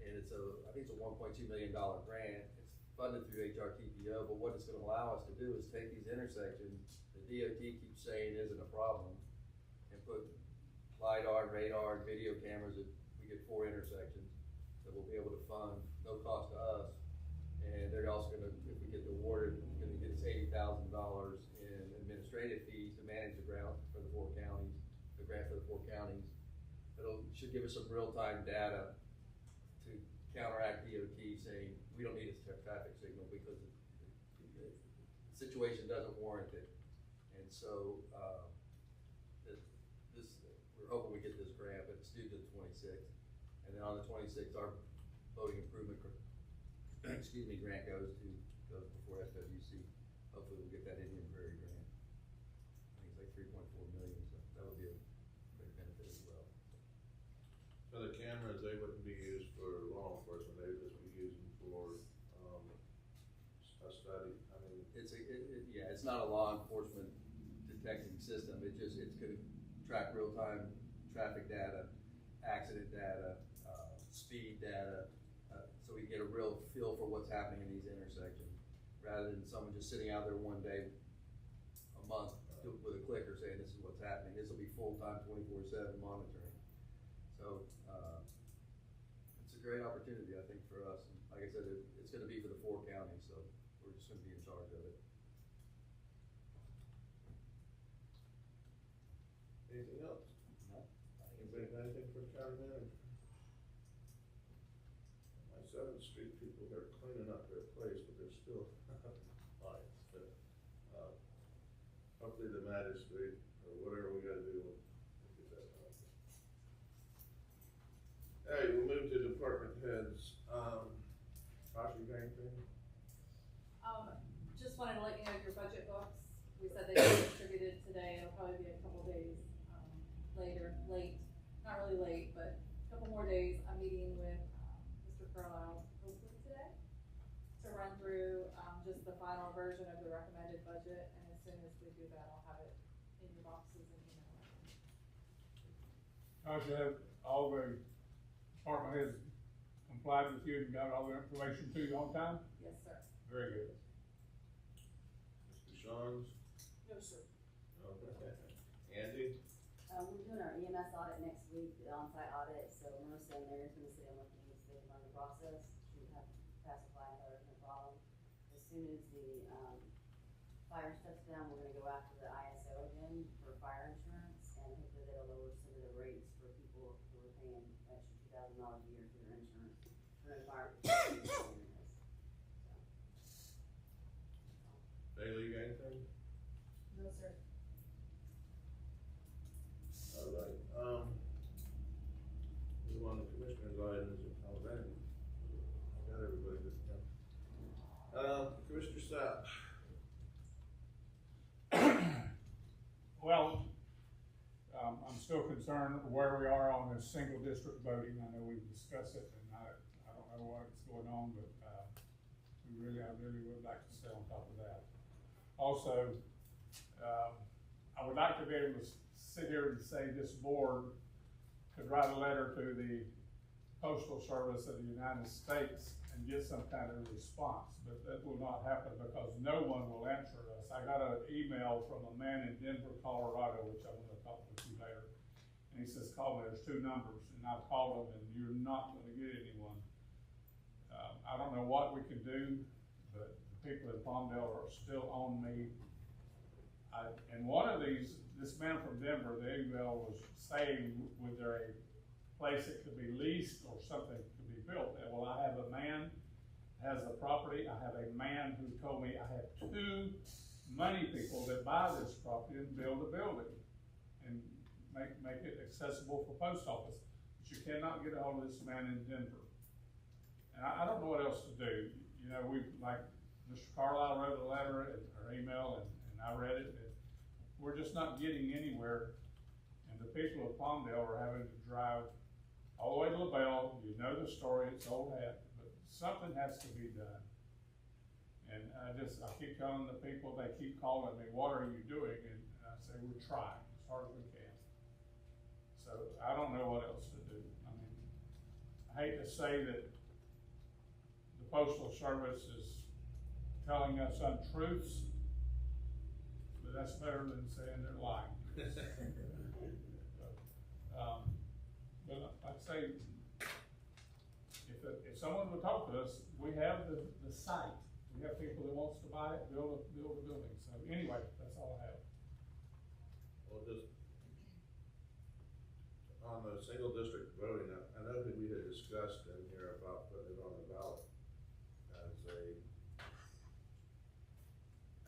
And I think it's a $1.2 million grant. It's funded through HRTPO, but what it's gonna allow us to do is take these intersections the DOT keeps saying isn't a problem, and put LiDAR, radar, and video cameras at, we get 4 intersections that we'll be able to fund, no cost to us. And they're also gonna, if we get awarded, gonna get us $80,000 in administrative fees to manage the ground for the 4 counties, the grant for the 4 counties. Should give us some real-time data to counteract DOT saying, we don't need a traffic signal because the situation doesn't warrant it. And so, we're hoping we get this grant, but it's due to the 26th. And then on the 26th, our voting improvement grant goes before SWC. Hopefully we'll get that Indian Prairie grant. I think it's like $3.4 million, so that would be a big benefit as well. So the cameras, they wouldn't be used for law enforcement, they would just be used for, a study, I mean. It's not a law enforcement detecting system, it's gonna track real-time traffic data, accident data, speed data, so we get a real feel for what's happening in these intersections, rather than someone just sitting out there one day, a month, with a clicker saying this is what's happening. This will be full-time, 24/7 monitoring. So, it's a great opportunity, I think, for us. And like I said, it's gonna be for the 4 counties, so we're just gonna be in charge of it. Anything else? No. Anybody got anything for the county manager? My 7th Street people, they're cleaning up their place, but they're still lights. But, hopefully the magistrate, or whatever we gotta do, we'll get that done. Hey, we'll move to department heads. Josh, you got anything? Just wanted to let you know your budget books, we said they were distributed today, it'll probably be a couple days, late, not really late, but a couple more days. I'm meeting with, Mr. Carlisle hopefully today to run through, just the final version of the recommended budget, and as soon as we do that, I'll have it in your boxes and email it. Josh, have all the department heads complied with you and got all the information to you on time? Yes, sir. Very good. Mr. Shawns? No, sir. Okay. Andy? We're doing our EMS audit next week, the on-site audit, so Marissa and Mary's gonna sit in with me, so they can learn the process. She have to pass a flag, no problem. As soon as the, fire stuff's done, we're gonna go after the ISO again for fire insurance, and hopefully they'll lower some of the rates for people who are paying extra $2,000 a year for their insurance, for their fire protection. Bailey, you got anything? No, sir. All right, move on to commissioner's items and Alabama. Got everybody this time. Commissioner Sapp. Well, I'm still concerned where we are on this single district voting. I know we've discussed it, and I don't know what's going on, but, I really would like to stay on top of that. Also, I would like to be able to sit here and say this board could write a letter to the Postal Service of the United States and get some kind of response, but that will not happen because no one will answer us. I got an email from a man in Denver, Colorado, which I'm gonna talk with you later, and he says, call me, there's 2 numbers, and I've called them, and you're not gonna get anyone. I don't know what we can do, but the people in Palmdale are still on me. And one of these, this man from Denver, the email was saying, was there a place that could be leased or something could be built? And well, I have a man has the property. I have a man who told me I have 2 money people that buy this property and build a building and make it accessible for post office. But you cannot get a hold of this man in Denver. And I don't know what else to do. You know, like Mr. Carlisle wrote a letter or email and I read it, and we're just not getting anywhere. And the people of Palmdale are having to drive all the way to LaBelle. You know the story, it's old hat, but something has to be done. And I keep telling the people, they keep calling me, what are you doing? And I say, we're trying as hard as we can. So I don't know what else to do. I mean, I hate to say that the Postal Service is telling us untruths, but that's better than saying they're lying. But I'd say, if someone would talk to us, we have the site. We have people that wants to buy it, build a building. So anyway, that's all I have. Well, just on the single district voting, I know that we had discussed in here about putting it on the ballot as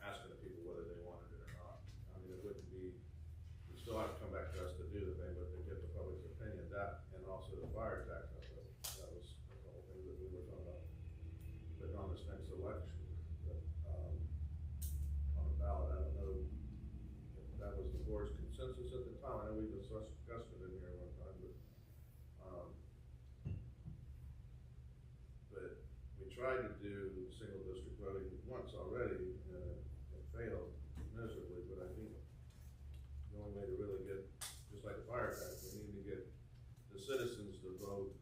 asking the people whether they wanted it or not. I mean, it wouldn't be, you still have to come back to us to do the thing, but to get the public's opinion, that, and also the fire tax, that was the whole thing that we were talking about, putting on this next election. But, on the ballot, I don't know if that was the board's consensus at the time. I know we discussed it in here one time, but we tried to do single district voting once already, and it failed miserably. But I think the only way to really get, just like the fire tax, we need to get the citizens to vote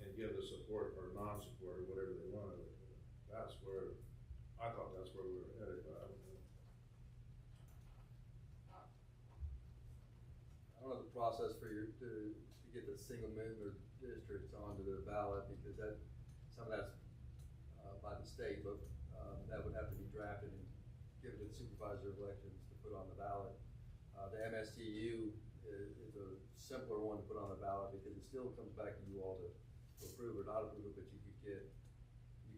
and give the support or non-support or whatever they want. That's where, I thought that's where we were headed, but I don't know. I don't know the process for you to get the single member districts onto the ballot, because some of that's by the state, but that would have to be drafted and given to the supervisor of elections to put on the ballot. The MSTU is a simpler one to put on the ballot because it still comes back to you all to approve or not approve it, but you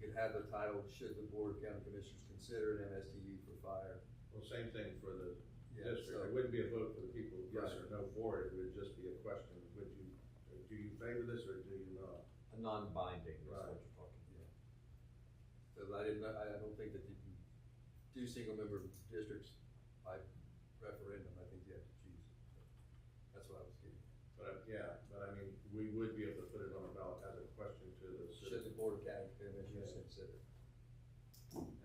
could have the title, should the Board of County Commissioners consider an MSTU for fire. Well, same thing for the Yeah, district. so- It wouldn't be a vote for the people, yes Right. or no for it. It would just be a question, do you favor this or do you not? A non-binding is Right. what you're talking about. So I don't think that you can do single member districts by referendum. I think you have to choose. That's what I was getting. But I mean, we would be able to put it on a ballot as a question to the Should the citizens. Board of County Commissioners Yeah. consider?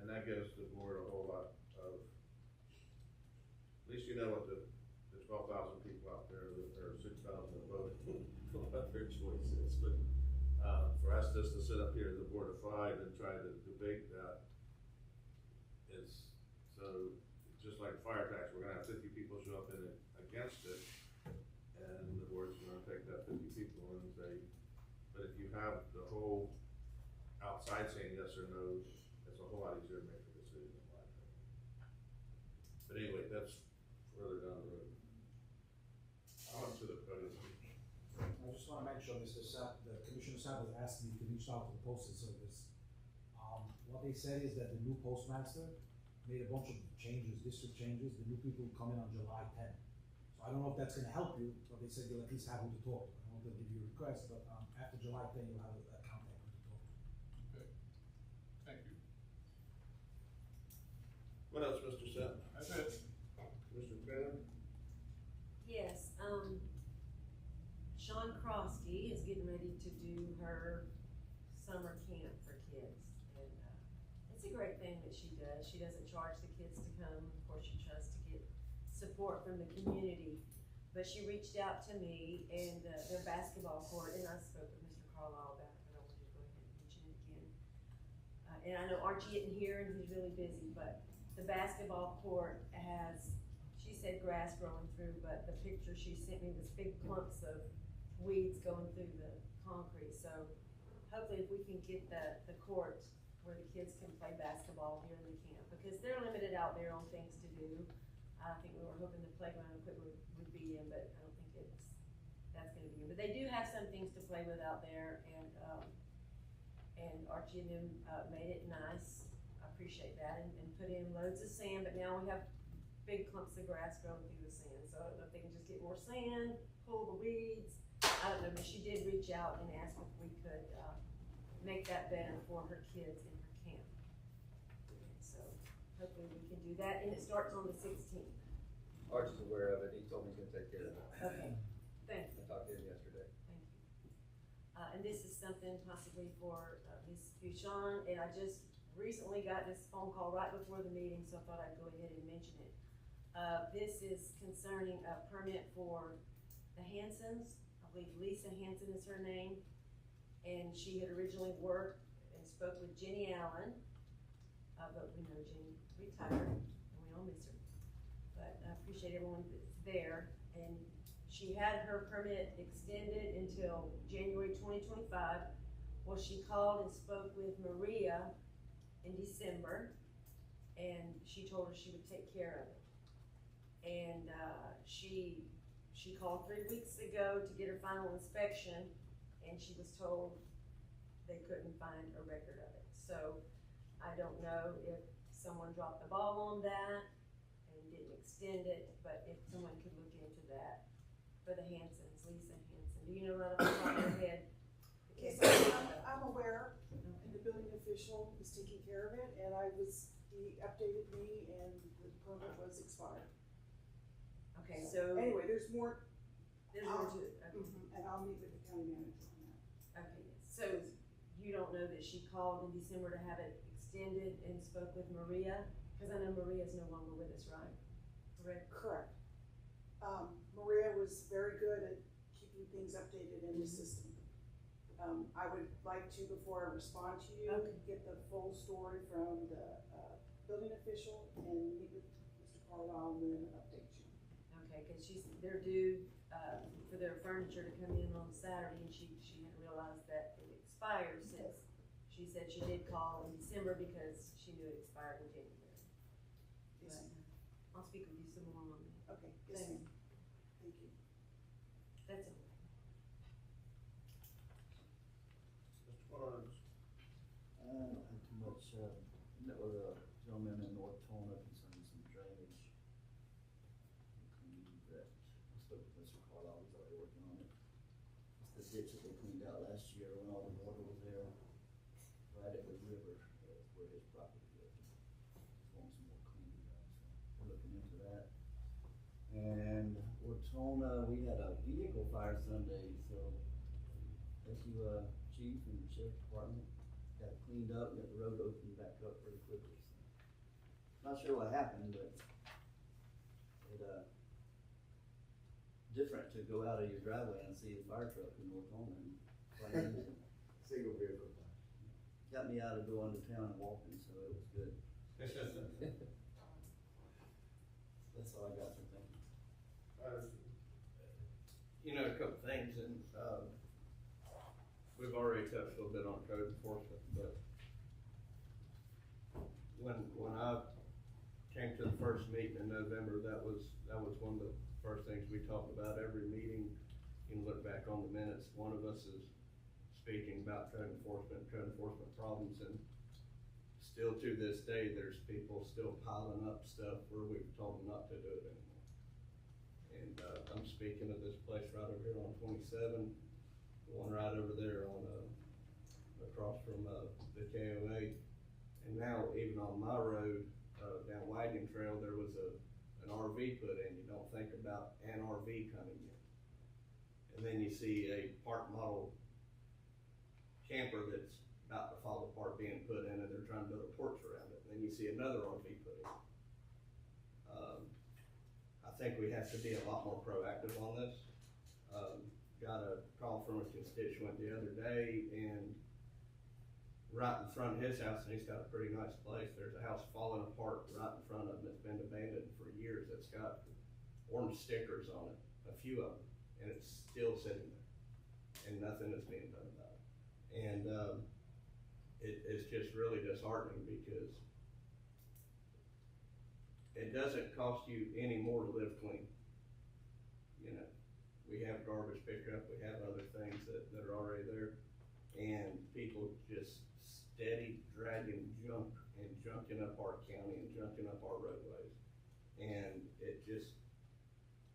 And that gives the board a whole lot of, at least you know what the 12,000 people out there for us just to sit up here as a board of five and try to debate that is, so, just like fire tax, we're gonna have 50 people show up in it against it, and the board's gonna take that 50 people and say, but if you have the whole outside saying yes or no, it's a whole lot easier to make a decision in my opinion. But anyway, that's further down the road. On to the podium. I just wanna make sure, Mr. Sapp, the Commissioner Sapp was asking me to reach out to the postal service. What they said is that the new postmaster made a bunch of changes, district changes, the new people will come in on July 10th. So I don't know if that's gonna help you, but they said you'll at least have who to talk to. I don't know if they'll give you a request, but, after July 10th, you'll have a contact who to talk to. Okay, thank you. What else, Mr. Sepp? That's it. Mr. Taylor? Yes, Sean Krosky is getting ready to do her summer camp for kids. And, it's a great thing that she does. She doesn't charge the kids to come. Of course, she tries to get support from the community. But she reached out to me and, their basketball court, and I spoke with Mr. Carlisle about it, but I wanted to go ahead and mention it again. And I know Archie isn't here and he's really busy, but the basketball court has, she said grass growing through, but the picture she sent me was big clumps of weeds going through the concrete. So hopefully if we can get the court where the kids can play basketball here in the camp, because they're limited out there on things to do. I think we were hoping the playground equipment would be in, but I don't think that's gonna be in. But they do have some things to play with out there, and Archie and them, made it nice. I appreciate that, and put in loads of sand, but now we have big clumps of grass growing through the sand. So I don't know if they can just get more sand, pull the weeds. I don't know, but she did reach out and ask if we could, make that better for her kids in her camp. So hopefully we can do that, and it starts on the 16th. Archie's aware of it, he told me he's gonna take care of it. Okay, thank you. I talked to him yesterday. Thank you. And this is something possibly for Ms. Bouchon, and I just recently got this phone call right before the meeting, so I thought I'd go ahead and mention it. This is concerning a permit for the Hansons. I believe Lisa Hanson is her name, and she had originally worked and spoke with Jenny Allen, but we know Jenny retired, and we all miss her. But I appreciate everyone that's there, and she had her permit extended until January 2025. Well, she called and spoke with Maria in December, and she told her she would take care of it. And she called 3 weeks ago to get her final inspection, and she was told they couldn't find a record of it. So I don't know if someone dropped the ball on that and didn't extend it, but if someone could look into that for the Hansons, Lisa Hanson. Do you know right off the top of your head? Yes, I'm aware, and the building official is taking care of it, and he updated me, and the permit was expired. Okay, so. Anyway, there's more. There's more to it, okay. And I'll meet with the county manager on that. Okay, so you don't know that she called in December to have it extended and spoke with Maria? Cause I know Maria's no longer with us, right? Correct? Correct. Maria was very good at keeping things updated in the system. I would like to, before I respond to you, Okay. get the full story from the, building official and meet with Mr. Carlisle and then update you. Okay, cause they're due, for their furniture to come in on Saturday, and she hadn't realized that it expired since she said she did call in December because she knew it expired in January. Yes, But ma'am. I'll speak with you some more on that. Okay, yes, Thanks. ma'am. Thank you. That's it. Mr. Barnes? I don't have too much, met with a gentleman in North Tona concerning some drainage. That, I spoke with Mr. Carlisle, he's already working on it. It's the ditch that they cleaned out last year when all the water was there, right at the river, that's where his property is. Just want some more cleaning done, so we're looking into that. And Ortona, we had a vehicle fire Sunday, so thank you, chief and sheriff department, got it cleaned up, got the road opened back up pretty quickly, so. Not sure what happened, but it, different to go out of your driveway and see a fire truck in Ortona and run into it. Single vehicle time. Got me out of going to town and walking, so it was good. That's all I got, sir, thank you. You know, a couple things, and, we've already touched a little bit on code enforcement, but when I came to the first meeting in November, that was one of the first things we talked about every meeting. You can look back on the minutes, one of us is speaking about code enforcement problems, and still to this day, there's people still piling up stuff where we've told them not to do it anymore. And, I'm speaking of this place right over here on 27, the one right over there on, across from, the KOA. And now even on my road, down Wagon Trail, there was an RV put in. You don't think about an RV coming in. And then you see a park model camper that's about to fall apart being put in, and they're trying to build a porch around it. And then you see another RV put in. I think we have to be a lot more proactive on this. Got a call from a constituent the other day, and right in front of his house, and he's got a pretty nice place, there's a house falling apart right in front of him. It's been abandoned for years. It's got orange stickers on it, a few of them, and it's still sitting there, and nothing is being done about it. And it's just really disheartening, because it doesn't cost you any more to live clean. You know, we have garbage pickup, we have other things that are already there, and people just steady dragging junk and junking up our county and junking up our roadways. And it just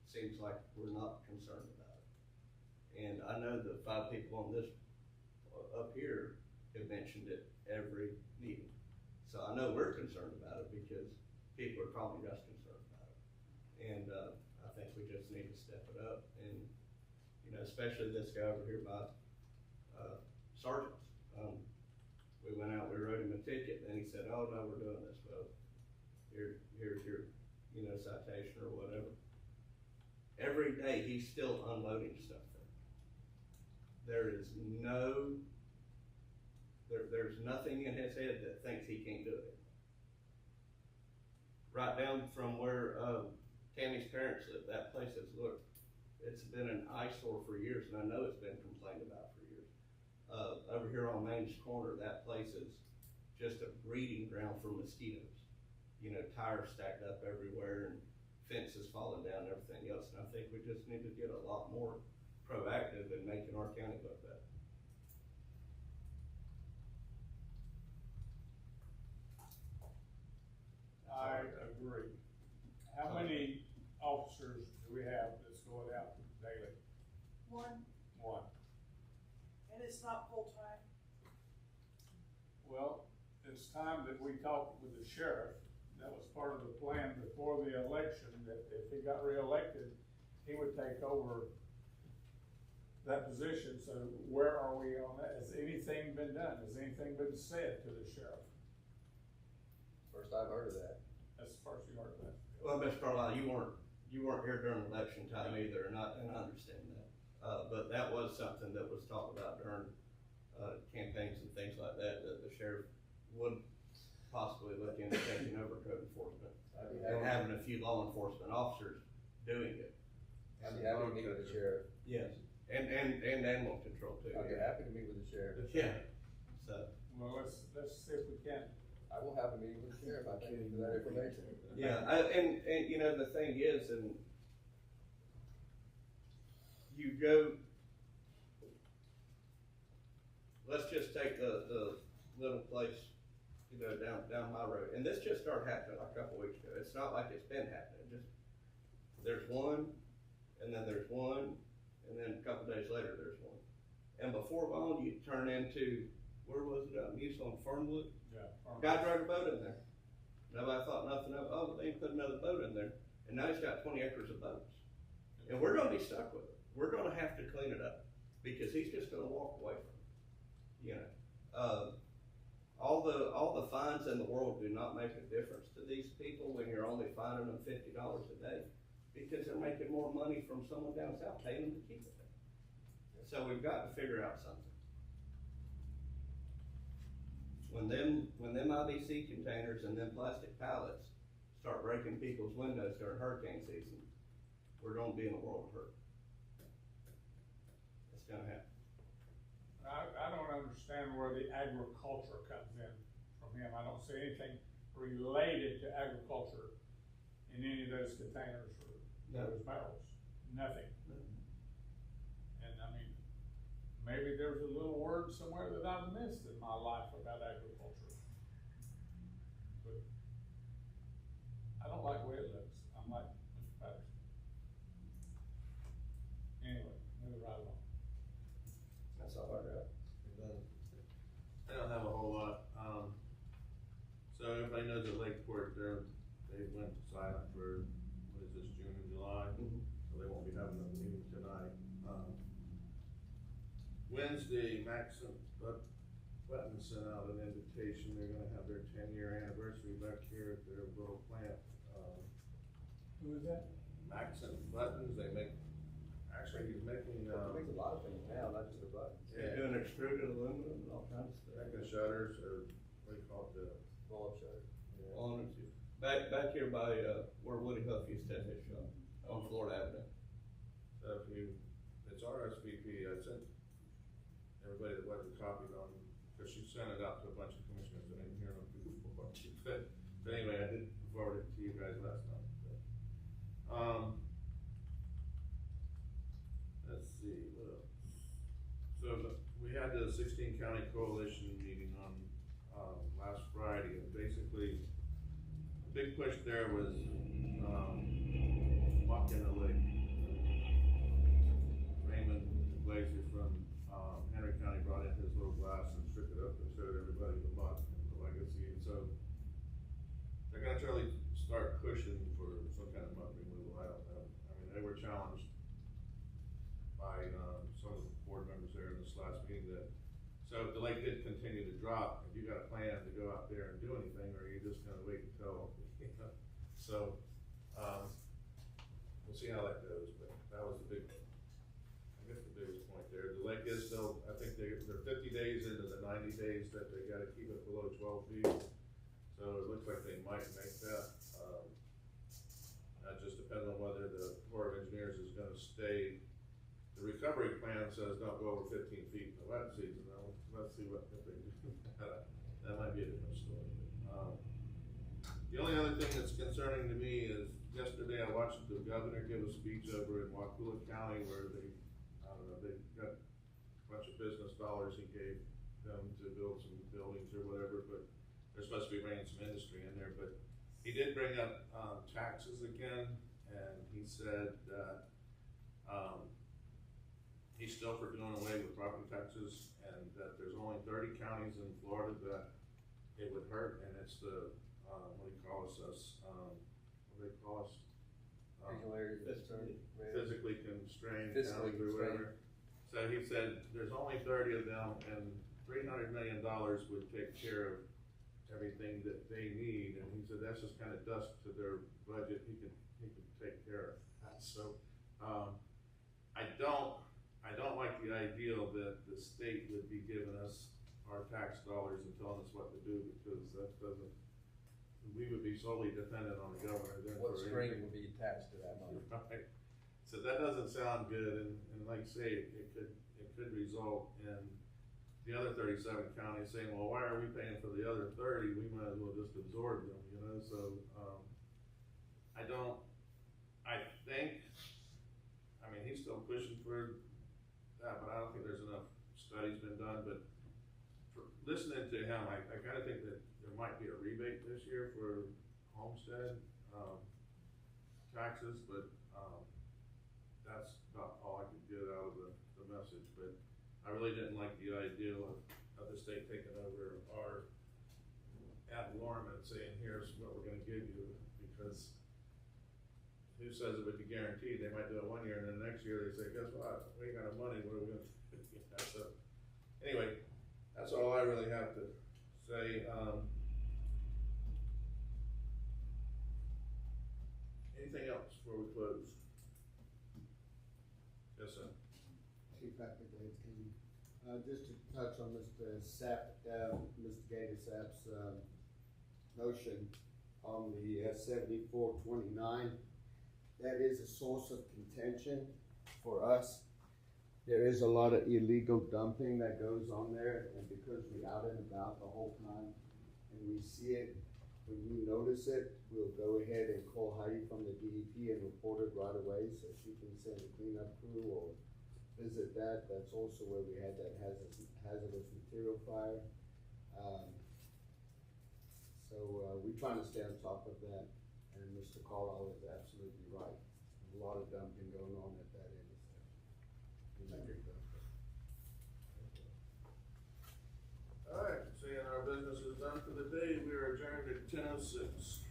seems like we're not concerned about it. And I know the 5 people on this, up here, have mentioned it every meeting. So I know we're concerned about it, because people are probably just concerned about it. And, I think we just need to step it up, and, you know, especially this guy over here by, Sergeant's. We went out, we wrote him a ticket, and he said, oh, no, we're doing this. Well, here's your, you know, citation or whatever. Every day, he's still unloading stuff there. There's nothing in his head that thinks he can't do it. Right down from where, Tammy's parents live, that place has looked, it's been an eyesore for years, and I know it's been complained about for years. Over here on Main's Corner, that place is just a breeding ground for mosquitoes. You know, tires stacked up everywhere, and fences falling down and everything else. And I think we just need to get a lot more proactive in making our county look better. I agree. How many officers do we have that's going out daily? One, One. and it's not full-time. Well, it's time that we talked with the sheriff. That was part of the plan before the election, that if he got reelected, he would take over that position. So where are we on that? Has anything been done? Has anything been said to the sheriff? First I've heard of that. That's the first you heard of that. Well, Mr. Carlisle, you weren't here during election time either, and I understand that. But that was something that was talked about during, campaigns and things like that the sheriff would possibly look into taking over code enforcement. And having a few law enforcement officers doing it. I'd be happy to meet with the sheriff. Yes, and animal control too. I'd be happy to meet with the sheriff. Yeah, so. Well, let's see if we can. I will have a meeting with the sheriff, I thank you for that information. Yeah, and you know, the thing is, and you go, let's just take the little place, you know, down my road, and this just started happening like a couple weeks ago. It's not like it's been happening, just, there's one, and then there's one, and then a couple days later, there's one. And before long, you turn into, where was it, Muse on Fernwood? Yeah. Guy drug a boat in there. Nobody thought nothing of, oh, they put another boat in there, and now he's got 20 acres of boats. And we're gonna be stuck with it. We're gonna have to clean it up, because he's just gonna walk away from it, you know. All the fines in the world do not make a difference to these people when you're only fining them $50 a day, because they're making more money from someone down south paying them to keep it there. So we've got to figure out something. When them IBC containers and them plastic pallets start breaking people's windows during hurricane season, we're gonna be in a world of hurt. It's gonna happen. I don't understand where the agriculture comes in from him. I don't see anything related to agriculture in any of those containers or those barrels. Nothing. And I mean, maybe there's a little word somewhere that I've missed in my life about agriculture. But I don't like the way it looks. I'm like Mr. Patterson. Anyway, move right along. That's all I got. I don't have a whole lot. So everybody knows at Lakeport, they went silent for, what is this, June and July? So they won't be having a meeting tonight. Wednesday, Maxim Button sent out an invitation. They're gonna have their 10-year anniversary back here at their little plant. Who is that? Maxim Buttons, they make, actually he's making, Makes a lot of things now, not just the buttons. Yeah. They're doing extruded aluminum and all kinds of stuff. making shutters, or what do you call it, Roll up shutter. On it. Back here by, where Woody Huff used to have his shop, on Florida Avenue. So if you, it's RSVP, I sent everybody that wasn't copied on, because she sent it out to a bunch of commissioners, I didn't hear them before. But anyway, I did forward it to you guys last night. Let's see, what else? So we had the 16 county coalition meeting on, last Friday, and basically, the big push there was, walking the lake. Raymond Glazer from, Henry County brought in his little glass and stripped it up and showed everybody the muck and the legacy, and so they're gonna try to start pushing for some kind of muck removal, I don't know. I mean, they were challenged by, some of the board members there in this last meeting that, so if the lake did continue to drop, if you got a plan to go out there and do anything, or are you just gonna wait until, you know? So, we'll see how that goes, but that was the big, I guess the biggest point there. The lake is still, I think they're 50 days into the 90 days that they gotta keep it below 12 feet. So it looks like they might make that. That just depends on whether the Corps of Engineers is gonna stay. The recovery plan says don't go over 15 feet in the wet season. Now, let's see what, if they do. That might be a different story. The only other thing that's concerning to me is yesterday I watched the governor give a speech over in Waukeula County where they, I don't know, they got a bunch of business dollars he gave them to build some buildings or whatever, but they're supposed to be bringing some industry in there. But he did bring up taxes again, and he said that he's still for doing away with property taxes, and that there's only 30 counties in Florida that it would hurt, and it's the, what do you call us, what do they call us? Regional areas of concern. Physically constrained Physically counties or whatever. So he said, there's only 30 of them, and $300 million would take care of everything that they need, and he said, that's just kind of dust to their budget, he could take care of that. So, I don't like the ideal that the state would be giving us our tax dollars and telling us what to do, because that doesn't, we would be solely dependent on the governor then. What for string anything. would be attached to that money? Right. So that doesn't sound good, and like I say, it could result in the other 37 counties saying, well, why are we paying for the other 30? We might as well just absorb them, you know? So, I mean, he's still pushing for that, but I don't think there's enough studies been done. But for listening to him, I kind of think that there might be a rebate this year for homestead taxes, but that's about all I could get out of the message. But I really didn't like the idea of the state taking over our ad valorem and saying, here's what we're gonna give you, because who says it would be guaranteed? They might do it 1 year, and then the next year they say, guess what, we ain't got no money, what are we gonna do? So, anyway, that's all I really have to say. Anything else before we close? Yes, sir. Chief Applegate's came. Just to touch on Mr. Mr. Gator Sapp's, motion on the 7429. That is a source of contention for us. There is a lot of illegal dumping that goes on there, and because we're out and about the whole time, and we see it, when we notice it, we'll go ahead and call Heidi from the DEP and report it right away, so she can send a cleanup crew or visit that. That's also where we had that hazardous material fire. We're trying to stay on top of that, and Mr. Carlisle is absolutely right. There's a lot of dumping going on at that intersection. Thank you. All right, seeing our business is done for the day, we are adjourned at 10:06.